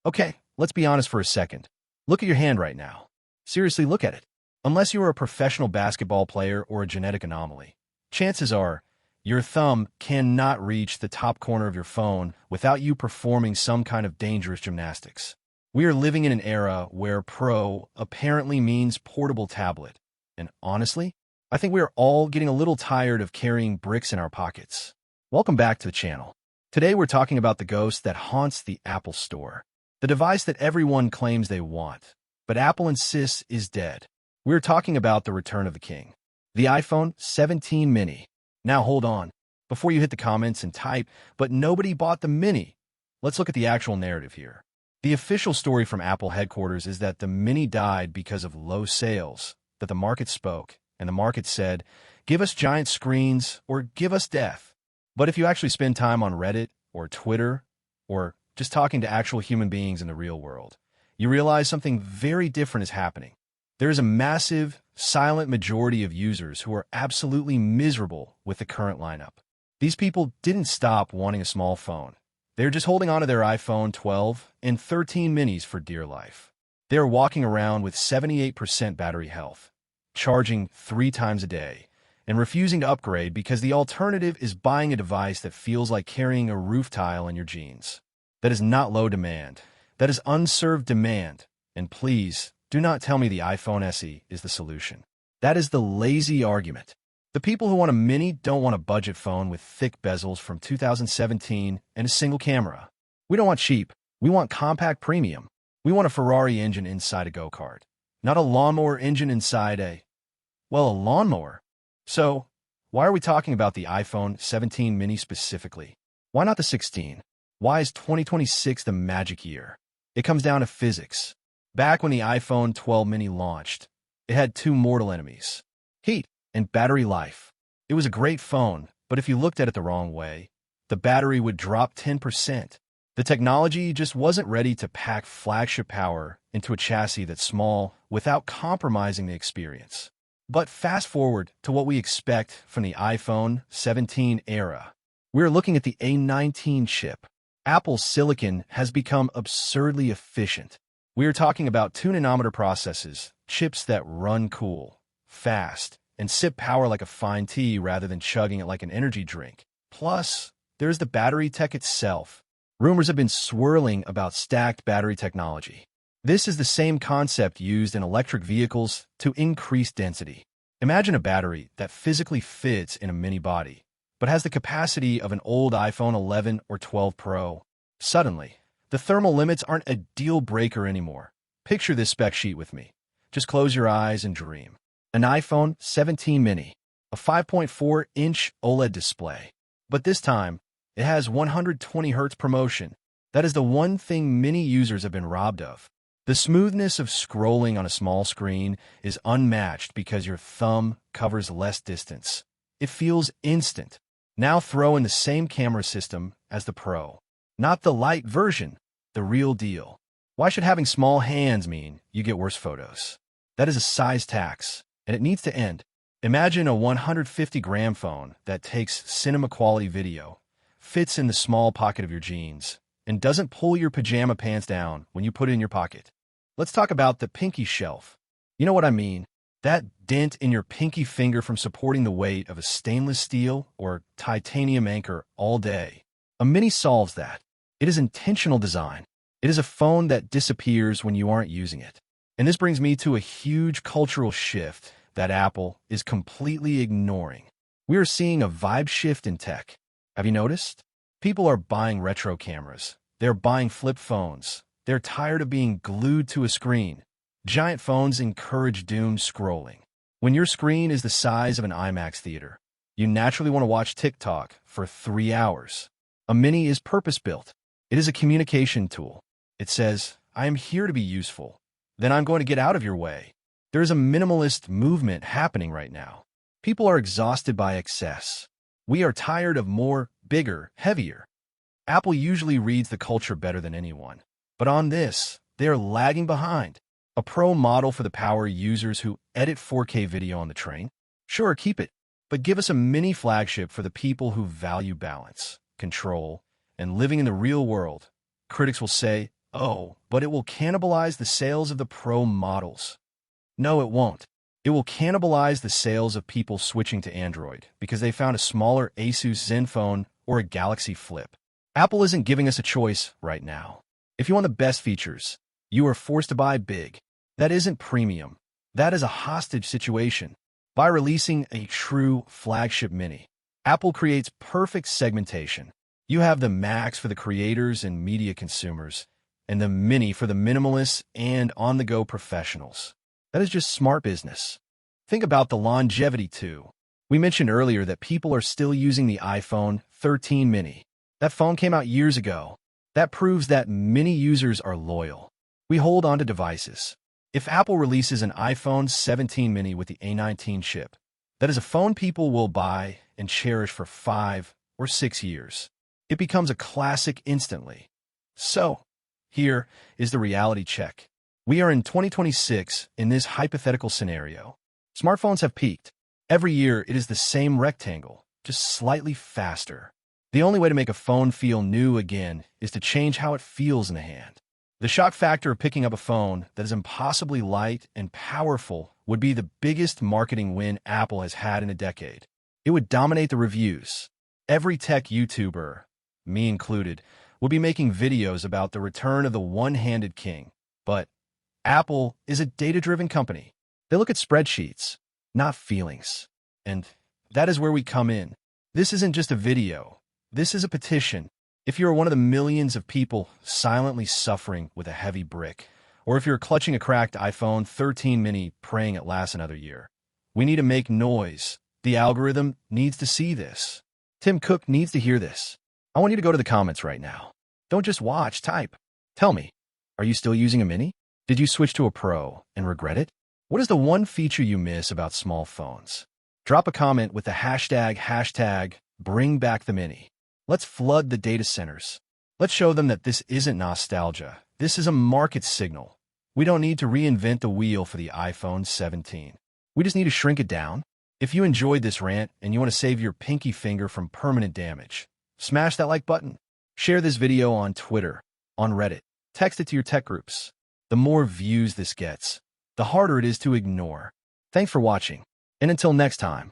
Okay, let's be honest for a second. Look at your hand right now. Seriously, look at it. Unless you are a professional basketball player or a genetic anomaly, chances are your thumb cannot reach the top corner of your phone without you performing some kind of dangerous gymnastics. We are living in an era where pro apparently means portable tablet. And honestly, I think we are all getting a little tired of carrying bricks in our pockets. Welcome back to the channel. Today we're talking about the ghost that haunts the Apple Store. The device that everyone claims they want, but Apple insists is dead. We're talking about the return of the king, the iPhone 17 mini. Now hold on, before you hit the comments and type, but nobody bought the mini. Let's look at the actual narrative here. The official story from Apple headquarters is that the mini died because of low sales, that the market spoke, and the market said, give us giant screens or give us death. But if you actually spend time on Reddit or Twitter or just talking to actual human beings in the real world, you realize something very different is happening. There is a massive, silent majority of users who are absolutely miserable with the current lineup. These people didn't stop wanting a small phone. They're just holding on to their iPhone 12 and 13 minis for dear life. They're walking around with 78% battery health, charging 3 times a day, and refusing to upgrade because the alternative is buying a device that feels like carrying a roof tile in your jeans. That is not low demand. That is unserved demand. And please, do not tell me the iPhone SE is the solution. That is the lazy argument. The people who want a mini don't want a budget phone with thick bezels from 2017 and a single camera. We don't want cheap. We want compact premium. We want a Ferrari engine inside a go-kart, not a lawnmower engine inside a lawnmower. So, why are we talking about the iPhone 17 mini specifically? Why not the 16? Why is 2026 the magic year? It comes down to physics. Back when the iPhone 12 mini launched, it had 2 mortal enemies: heat and battery life. It was a great phone, but if you looked at it the wrong way, the battery would drop 10%. The technology just wasn't ready to pack flagship power into a chassis that's small without compromising the experience. But fast forward to what we expect from the iPhone 17 era. We're looking at the A19 chip. Apple's silicon has become absurdly efficient. We are talking about 2-nanometer processes, chips that run cool, fast, and sip power like a fine tea rather than chugging it like an energy drink. Plus, there's the battery tech itself. Rumors have been swirling about stacked battery technology. This is the same concept used in electric vehicles to increase density. Imagine a battery that physically fits in a mini body, but has the capacity of an old iPhone 11 or 12 Pro. Suddenly, the thermal limits aren't a deal breaker anymore. Picture this spec sheet with me. Just close your eyes and dream. An iPhone 17 mini, a 5.4-inch OLED display. But this time, it has 120 Hz promotion. That is the one thing many users have been robbed of. The smoothness of scrolling on a small screen is unmatched because your thumb covers less distance. It feels instant. Now throw in the same camera system as the Pro. Not the light version, the real deal. Why should having small hands mean you get worse photos? That is a size tax, and it needs to end. Imagine a 150-gram phone that takes cinema-quality video, fits in the small pocket of your jeans, and doesn't pull your pajama pants down when you put it in your pocket. Let's talk about the pinky shelf. You know what I mean? That dent in your pinky finger from supporting the weight of a stainless steel or titanium anchor all day. A mini solves that. It is intentional design. It is a phone that disappears when you aren't using it. And this brings me to a huge cultural shift that Apple is completely ignoring. We are seeing a vibe shift in tech. Have you noticed? People are buying retro cameras. They're buying flip phones. They're tired of being glued to a screen. Giant phones encourage doom scrolling. When your screen is the size of an IMAX theater, you naturally want to watch TikTok for 3 hours. A mini is purpose-built. It is a communication tool. It says, I am here to be useful. Then I'm going to get out of your way. There is a minimalist movement happening right now. People are exhausted by excess. We are tired of more, bigger, heavier. Apple usually reads the culture better than anyone. But on this, they are lagging behind. A Pro model for the power users who edit 4K video on the train? Sure, keep it. But give us a mini flagship for the people who value balance, control, and living in the real world. Critics will say, Oh, but it will cannibalize the sales of the Pro models. No, it won't. It will cannibalize the sales of people switching to Android because they found a smaller Asus Zenfone or a Galaxy Flip. Apple isn't giving us a choice right now. If you want the best features, you are forced to buy big. That isn't premium. That is a hostage situation. By releasing a true flagship mini, Apple creates perfect segmentation. You have the Max for the creators and media consumers, and the Mini for the minimalists and on-the-go professionals. That is just smart business. Think about the longevity, too. We mentioned earlier that people are still using the iPhone 13 mini. That phone came out years ago. That proves that mini users are loyal. We hold on to devices. If Apple releases an iPhone 17 mini with the A19 chip, that is a phone people will buy and cherish for 5 or 6 years. It becomes a classic instantly. So, here is the reality check. We are in 2026 in this hypothetical scenario. Smartphones have peaked. Every year, it is the same rectangle, just slightly faster. The only way to make a phone feel new again is to change how it feels in the hand. The shock factor of picking up a phone that is impossibly light and powerful would be the biggest marketing win Apple has had in a decade. It would dominate the reviews. Every tech YouTuber, me included, would be making videos about the return of the one-handed king. But Apple is a data-driven company. They look at spreadsheets, not feelings. And that is where we come in. This isn't just a video. This is a petition. If you're one of the millions of people silently suffering with a heavy brick, or if you're clutching a cracked iPhone 13 mini praying it lasts another year, we need to make noise. The algorithm needs to see this. Tim Cook needs to hear this. I want you to go to the comments right now. Don't just watch, type. Tell me, are you still using a mini? Did you switch to a Pro and regret it? What is the one feature you miss about small phones? Drop a comment with the hashtag #BringBackTheMini. Let's flood the data centers. Let's show them that this isn't nostalgia. This is a market signal. We don't need to reinvent the wheel for the iPhone 17. We just need to shrink it down. If you enjoyed this rant and you want to save your pinky finger from permanent damage, smash that like button. Share this video on Twitter, on Reddit. Text it to your tech groups. The more views this gets, the harder it is to ignore. Thanks for watching, and until next time.